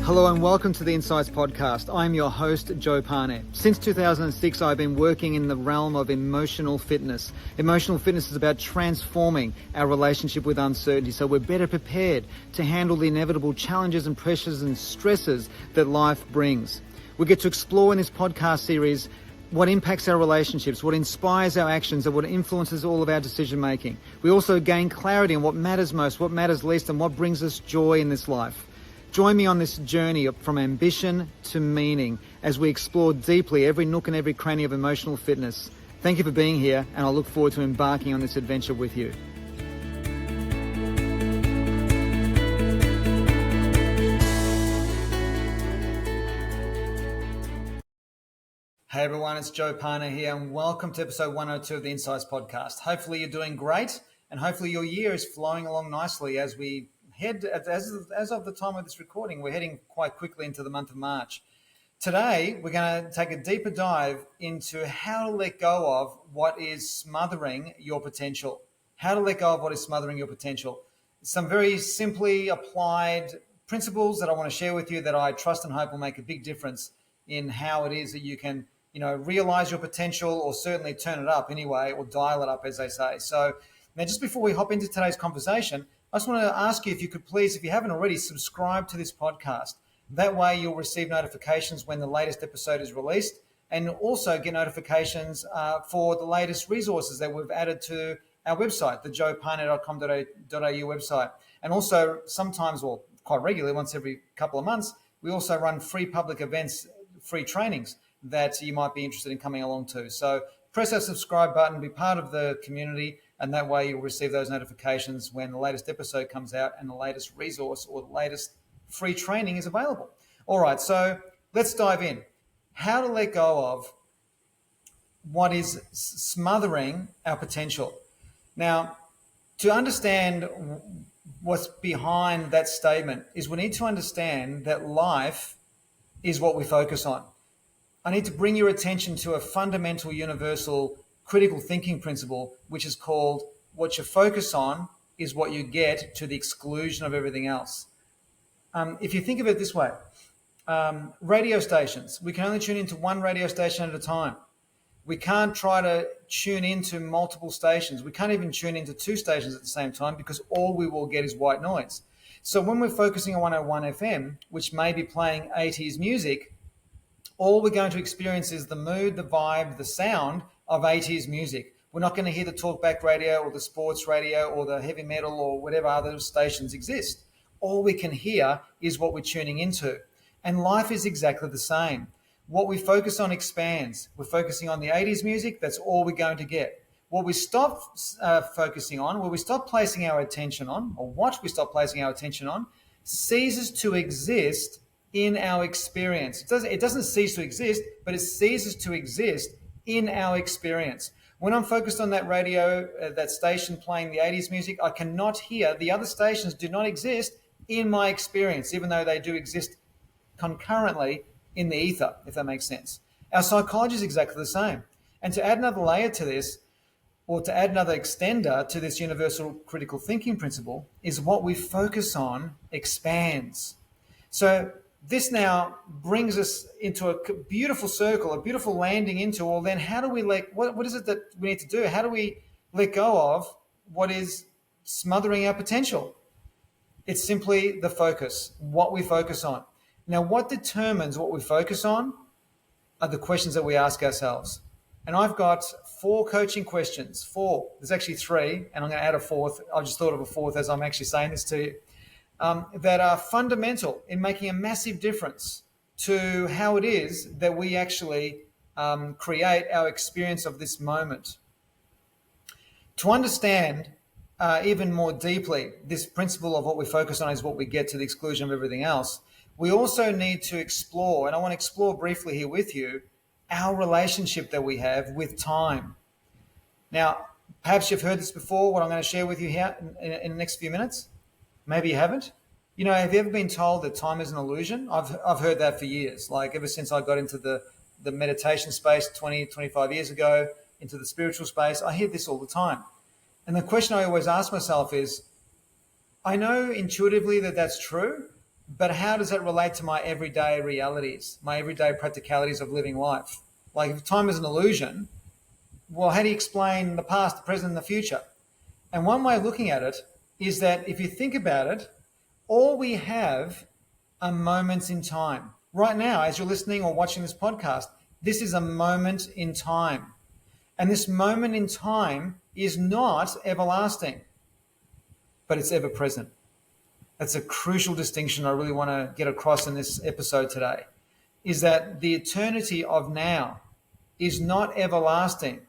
Hello and welcome to the Insights Podcast. I'm your host, Joe Parnett. Since 2006, I've been working in the realm of emotional fitness. Emotional fitness is about transforming our relationship with uncertainty so we're better prepared to handle the inevitable challenges and pressures and stresses that life brings. We get to explore in this podcast series what impacts our relationships, what inspires our actions, and what influences all of our decision making. We also gain clarity on what matters most, what matters least, and what brings us joy in this life. Join me on this journey from ambition to meaning as we explore deeply every nook and every cranny of emotional fitness. Thank you for being here, and I look forward to embarking on this adventure with you. Hey everyone, it's Joe Parnett here, and welcome to episode 102 of the Insights Podcast. Hopefully you're doing great, and hopefully your year is flowing along nicely as we head, as of the time of this recording, we're heading quite quickly into the month of March. Today, we're going to take a deeper dive into how to let go of what is smothering your potential. How to let go of what is smothering your potential. Some very simply applied principles that I want to share with you that I trust and hope will make a big difference in how it is that you can, realize your potential, or certainly turn it up anyway, or dial it up, as they say. So now, just before we hop into today's conversation, I just want to ask you if you could please, if you haven't already, subscribe to this podcast. That way you'll receive notifications when the latest episode is released, and also get notifications for the latest resources that we've added to our website, the joeparnett.com.au website. And also sometimes, well, quite regularly, once every couple of months, we also run free public events, free trainings that you might be interested in coming along to. So press that subscribe button, be part of the community, and that way you'll receive those notifications when the latest episode comes out and the latest resource or the latest free training is available. All right, so let's dive in. How to let go of what is smothering our potential. Now, to understand what's behind that statement is we need to understand that life is what we focus on. I need to bring your attention to a fundamental, universal, critical thinking principle, which is called what you focus on is what you get, to the exclusion of everything else. If you think of it this way, radio stations, we can only tune into one radio station at a time. We can't try to tune into multiple stations. We can't even tune into two stations at the same time, because all we will get is white noise. So when we're focusing on 101 FM, which may be playing 80s music, all we're going to experience is the mood, the vibe, the sound of 80s music. We're not going to hear the talkback radio or the sports radio or the heavy metal or whatever other stations exist. All we can hear is what we're tuning into. And life is exactly the same. What we focus on expands. We're focusing on the 80s music, that's all we're going to get. What we stop focusing on, what we stop placing our attention on, or what we stop placing our attention on, ceases to exist in our experience. It doesn't cease to exist, but it ceases to exist in our experience. When I'm focused on that radio, that station playing the 80s music, I cannot hear, the other stations do not exist in my experience, even though they do exist concurrently in the ether, if that makes sense. Our psychology is exactly the same. And to add another layer to this, or to add another extender to this universal critical thinking principle, is what we focus on expands. So this now brings us into a beautiful circle, a beautiful landing into, well, then how do we what is it that we need to do? How do we let go of what is smothering our potential? It's simply the focus, what we focus on. Now, what determines what we focus on are the questions that we ask ourselves. And I've got 4 coaching questions. 4. There's actually 3, and I'm going to add a 4th. I just thought of a 4th as I'm actually saying this to you. That are fundamental in making a massive difference to how it is that we actually create our experience of this moment. To understand even more deeply this principle of what we focus on is what we get, to the exclusion of everything else, we also need to explore, and I want to explore briefly here with you, our relationship that we have with time. Now, perhaps you've heard this before, what I'm going to share with you here in the next few minutes. Maybe you haven't. Have you ever been told that time is an illusion? I've heard that for years. Like ever since I got into the meditation space 20, 25 years ago, into the spiritual space, I hear this all the time. And the question I always ask myself is, I know intuitively that that's true, But how does that relate to my everyday realities, my everyday practicalities of living life? Like if time is an illusion, well, how do you explain the past, the present, and the future? And one way of looking at it is that if you think about it, all we have are moments in time. Right now, as you're listening or watching this podcast, this is a moment in time. And this moment in time is not everlasting, but it's ever present. That's a crucial distinction I really want to get across in this episode today, is that the eternity of now is not everlasting,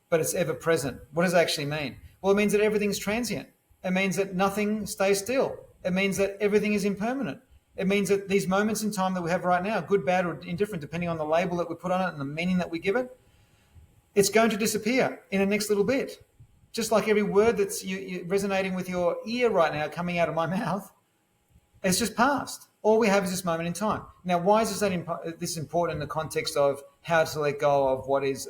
but it's ever present. What does that actually mean? Well, it means that everything's transient. It means that nothing stays still. It means that everything is impermanent. It means that these moments in time that we have right now, good, bad, or indifferent, depending on the label that we put on it and the meaning that we give it, it's going to disappear in the next little bit. Just like every word that's resonating with your ear right now coming out of my mouth, it's just past. All we have is this moment in time. Now, why is this important in the context of how to let go of what is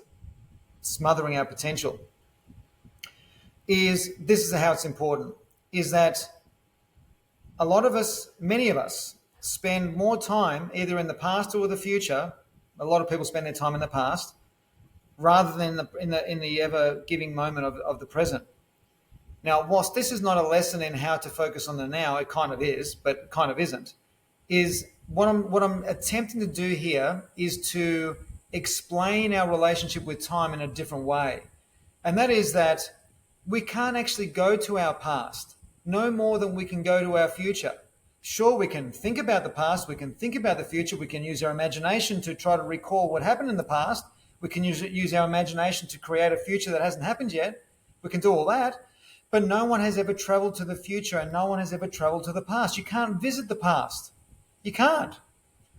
smothering our potential? This is how it's important, is that a lot of us, many of us, spend more time either in the past or the future. A lot of people spend their time in the past rather than in the ever giving moment of the present. Now, whilst this is not a lesson in how to focus on the now, it kind of is, but kind of isn't, is what I'm attempting to do here is to explain our relationship with time in a different way. And that is that we can't actually go to our past no more than we can go to our future. Sure, we can think about the past, we can think about the future, we can use our imagination to try to recall what happened in the past, we can use our imagination to create a future that hasn't happened yet, we can do all that, but no one has ever traveled to the future and no one has ever traveled to the past. You can't visit the past. You can't.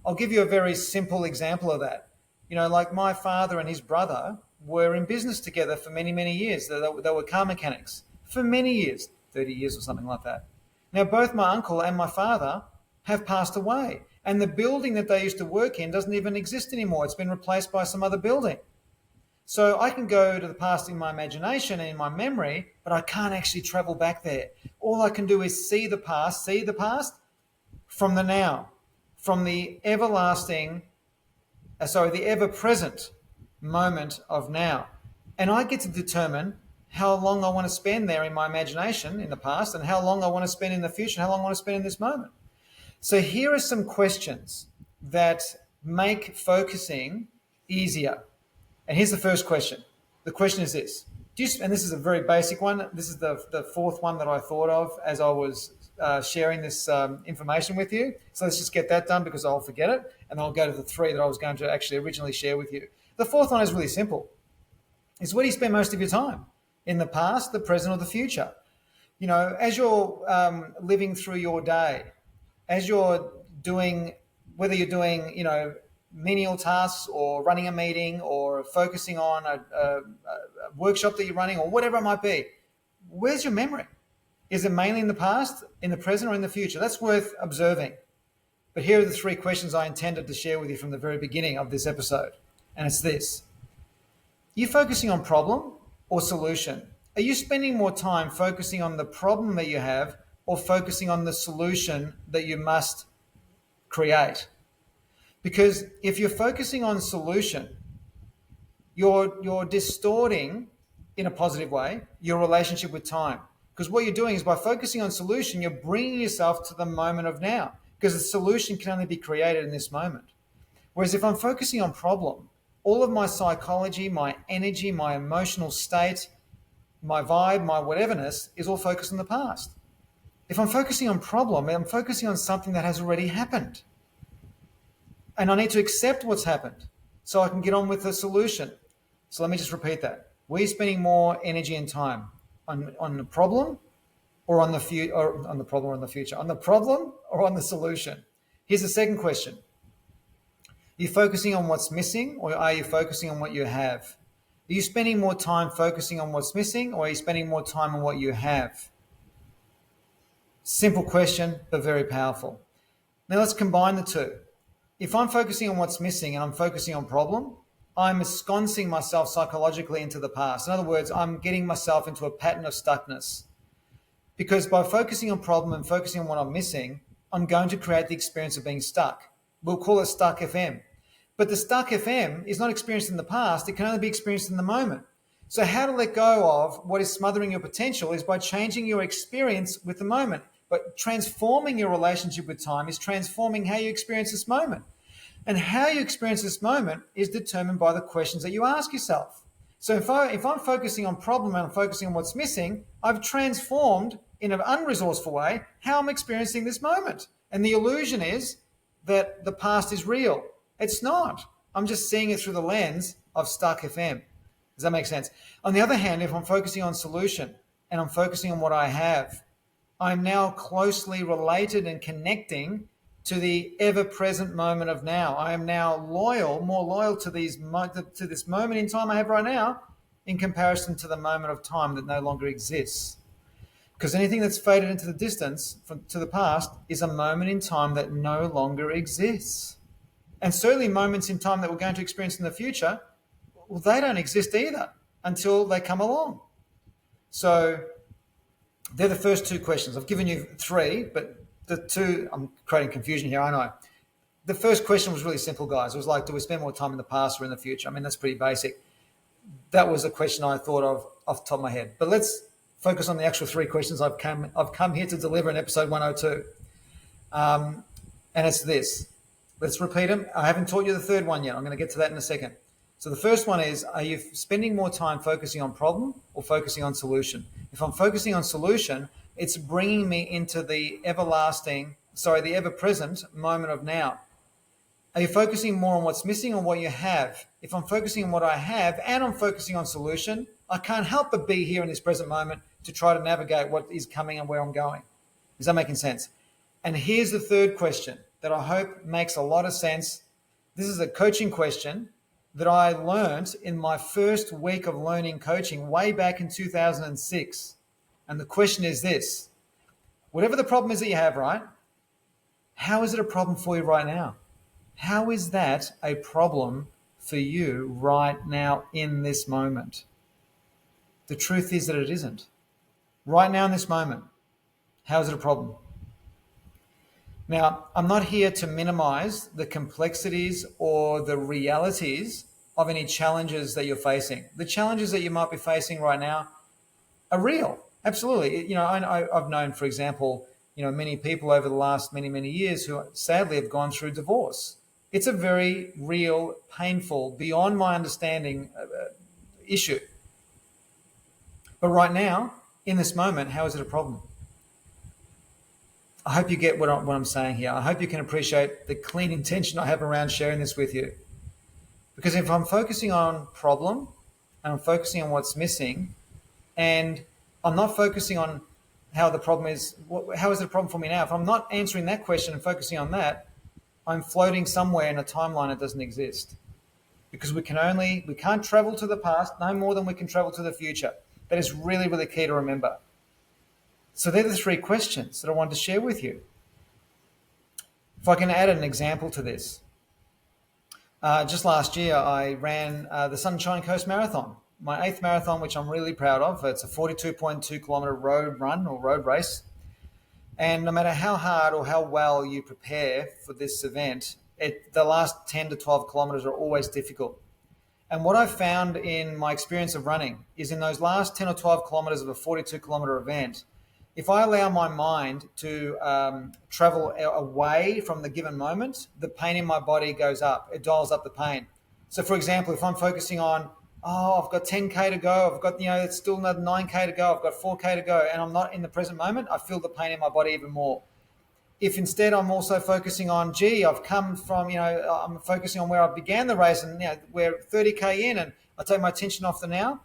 I'll give you a very simple example of that. Like my father and his brother were in business together for many, many years. They were car mechanics for many years, 30 years or something like that. Now, both my uncle and my father have passed away. And the building that they used to work in doesn't even exist anymore. It's been replaced by some other building. So I can go to the past in my imagination and in my memory, but I can't actually travel back there. All I can do is see the past from the now, from the the ever-present moment of now. And I get to determine how long I want to spend there in my imagination in the past and how long I want to spend in the future and how long I want to spend in this moment. So here are some questions that make focusing easier. And here's the first question. The question is this. And this is a very basic one. This is the fourth one that I thought of as I was sharing this information with you. So let's just get that done because I'll forget it. And then I'll go to the three that I was going to actually originally share with you. The fourth one is really simple. It's where do you spend most of your time? In the past, the present, or the future? As you're living through your day, as you're doing, whether you're doing, menial tasks or running a meeting or focusing on a workshop that you're running or whatever it might be, where's your memory? Is it mainly in the past, in the present, or in the future? That's worth observing. But here are the three questions I intended to share with you from the very beginning of this episode. And it's this. Are you focusing on problem or solution? Are you spending more time focusing on the problem that you have or focusing on the solution that you must create? Because if you're focusing on solution, you're distorting, in a positive way, your relationship with time. Because what you're doing is by focusing on solution, you're bringing yourself to the moment of now. Because the solution can only be created in this moment. Whereas if I'm focusing on problem, all of my psychology, my energy, my emotional state, my vibe, my whateverness is all focused on the past. If I'm focusing on problem, I'm focusing on something that has already happened. And I need to accept what's happened so I can get on with the solution. So let me just repeat that. Were you spending more energy and time on the problem or on the future, or on the problem or on the future? On the problem or on the solution? Here's the second question. Are you focusing on what's missing or are you focusing on what you have? Are you spending more time focusing on what's missing or are you spending more time on what you have? Simple question, but very powerful. Now let's combine the two. If I'm focusing on what's missing and I'm focusing on problem, I'm ensconcing myself psychologically into the past. In other words, I'm getting myself into a pattern of stuckness. Because by focusing on problem and focusing on what I'm missing, I'm going to create the experience of being stuck. We'll call it stuck FM. But the stuck FM is not experienced in the past. It can only be experienced in the moment. So how to let go of what is smothering your potential is by changing your experience with the moment. But transforming your relationship with time is transforming how you experience this moment. And how you experience this moment is determined by the questions that you ask yourself. So if I'm focusing on problem and I'm focusing on what's missing, I've transformed in an unresourceful way how I'm experiencing this moment. And the illusion is that the past is real. It's not. I'm just seeing it through the lens of stuck FM. Does that make sense? On the other hand, if I'm focusing on solution and I'm focusing on what I have, I'm now closely related and connecting to the ever-present moment of now. I am now more loyal to this moment in time I have right now in comparison to the moment of time that no longer exists. Because anything that's faded into the distance to the past is a moment in time that no longer exists. And certainly moments in time that we're going to experience in the future, well, they don't exist either until they come along. So they're the first two questions. I've given you three, but the two, I'm creating confusion here, I know. The first question was really simple, guys. It was like, do we spend more time in the past or in the future? I mean, that's pretty basic. That was a question I thought of off the top of my head. But let's focus on the actual three questions I've come here to deliver in episode 102. And it's this. Let's repeat them. I haven't taught you the third one yet. I'm going to get to that in a second. So the first one is, are you spending more time focusing on problem or focusing on solution? If I'm focusing on solution, it's bringing me into the the ever-present moment of now. Are you focusing more on what's missing or what you have? If I'm focusing on what I have and I'm focusing on solution, I can't help but be here in this present moment to try to navigate what is coming and where I'm going. Is that making sense? And here's the third question that I hope makes a lot of sense. This is a coaching question that I learned in my first week of learning coaching way back in 2006. And the question is this: whatever the problem is that you have, right? How is it a problem for you right now? How is that a problem for you right now in this moment? The truth is that it isn't. Right now in this moment, how is it a problem? Now, I'm not here to minimize the complexities or the realities of any challenges that you're facing. The challenges that you might be facing right now are real. Absolutely. I've known, for example, many people over the last many, many years who sadly have gone through divorce. It's a very real, painful, beyond my understanding issue. But right now, in this moment, how is it a problem? I hope you get what I'm saying here. I hope you can appreciate the clean intention I have around sharing this with you. Because if I'm focusing on problem and I'm focusing on what's missing, and I'm not focusing on how the problem is, how is it a problem for me now? If I'm not answering that question and focusing on that, I'm floating somewhere in a timeline that doesn't exist. Because we can't travel to the past no more than we can travel to the future. That is really, really key to remember. So they're the three questions that I wanted to share with you. If I can add an example to this. Just last year, I ran the Sunshine Coast Marathon, my 8th marathon, which I'm really proud of. It's a 42.2 kilometre road run or road race. And no matter how hard or how well you prepare for this event, the last 10 to 12 kilometres are always difficult. And what I've found in my experience of running is in those last 10 or 12 kilometres of a 42 kilometre event, if I allow my mind to travel away from the given moment, the pain in my body goes up. It dials up the pain. So, for example, if I'm focusing on, I've got 10K to go, I've got, it's still another 9K to go, I've got 4K to go, and I'm not in the present moment, I feel the pain in my body even more. If instead I'm also focusing on, I've come from, I'm focusing on where I began the race and, we're 30K in and I take my attention off the now,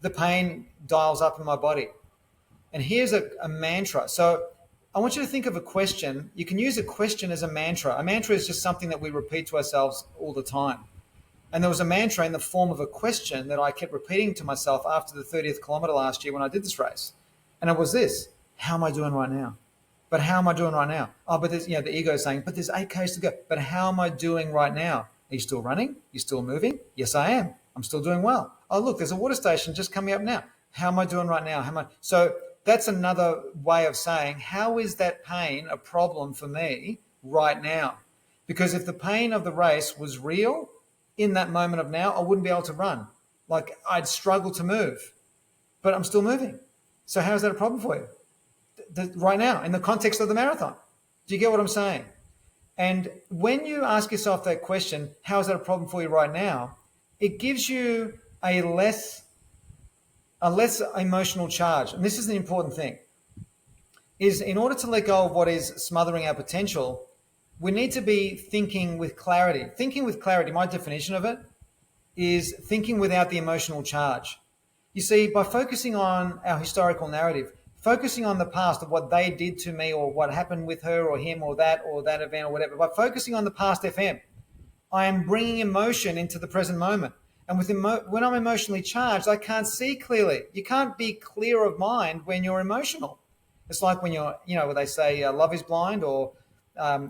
the pain dials up in my body. And here's a mantra. So I want you to think of a question. You can use a question as a mantra. A mantra is just something that we repeat to ourselves all the time. And there was a mantra in the form of a question that I kept repeating to myself after the 30th kilometre last year when I did this race. And it was this: how am I doing right now? But how am I doing right now? Oh, but there's, the ego is saying, but there's 8Ks to go. But how am I doing right now? Are you still running? Are you still moving? Yes, I am. I'm still doing well. Oh, look, there's a water station just coming up now. How am I doing right now? So that's another way of saying, how is that pain a problem for me right now? Because if the pain of the race was real in that moment of now, I wouldn't be able to run. Like, I'd struggle to move, but I'm still moving. So how is that a problem for you right now in the context of the marathon? Do you get what I'm saying? And when you ask yourself that question, how is that a problem for you right now? It gives you a less emotional charge. And this is the important thing, is in order to let go of what is smothering our potential, we need to be thinking with clarity. Thinking with clarity, my definition of it is thinking without the emotional charge. You see, by focusing on our historical narrative, focusing on the past of what they did to me or what happened with her or him or that event or whatever, by focusing on the past FM, I am bringing emotion into the present moment. And when I'm emotionally charged, I can't see clearly. You can't be clear of mind when you're emotional. It's like when where they say love is blind, or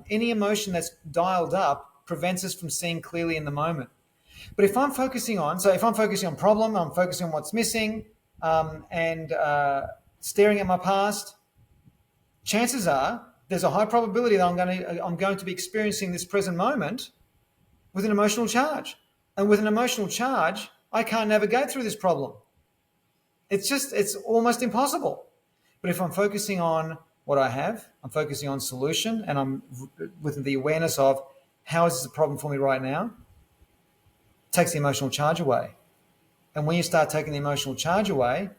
any emotion that's dialed up prevents us from seeing clearly in the moment. But if I'm focusing on problem, I'm focusing on what's missing, and staring at my past, chances are there's a high probability that I'm going to be experiencing this present moment with an emotional charge. And with an emotional charge, I can't navigate through this problem. It's almost impossible. But if I'm focusing on what I have, I'm focusing on solution, and I'm with the awareness of how is this a problem for me right now, it takes the emotional charge away. And when you start taking the emotional charge away,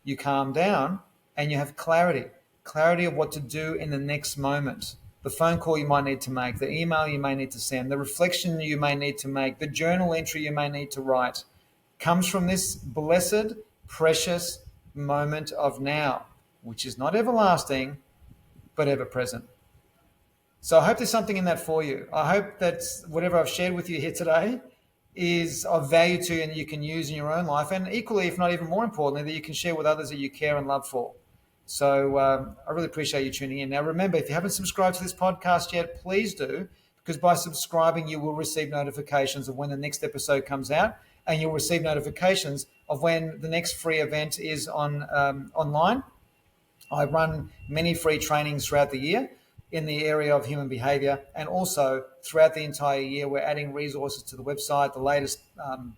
you calm down and you have clarity of what to do in the next moment. The phone call you might need to make, the email you may need to send, the reflection you may need to make, the journal entry you may need to write, comes from this blessed, precious moment of now, which is not everlasting, but ever present. So I hope there's something in that for you. I hope that whatever I've shared with you here today is of value to you and you can use in your own life, and equally, if not even more importantly, that you can share with others that you care and love for. So I really appreciate you tuning in. Now, remember, if you haven't subscribed to this podcast yet, please do, because by subscribing, you will receive notifications of when the next episode comes out, and you'll receive notifications of when the next free event is online. I run many free trainings throughout the year in the area of human behavior, and also throughout the entire year, we're adding resources to the website, the latest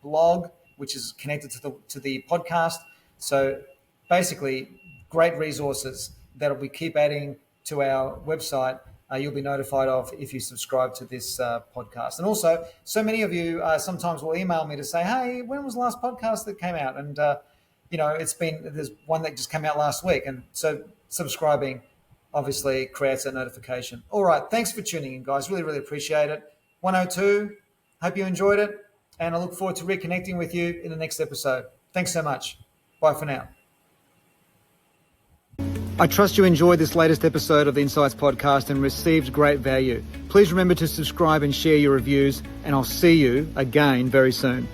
blog, which is connected to the podcast. So basically, great resources that we keep adding to our website. You'll be notified of if you subscribe to this podcast. And also, so many of you sometimes will email me to say, hey, when was the last podcast that came out? And, there's one that just came out last week. And so subscribing obviously creates that notification. All right. Thanks for tuning in, guys. Really, really appreciate it. 102. Hope you enjoyed it. And I look forward to reconnecting with you in the next episode. Thanks so much. Bye for now. I trust you enjoyed this latest episode of the Insights Podcast and received great value. Please remember to subscribe and share your reviews, and I'll see you again very soon.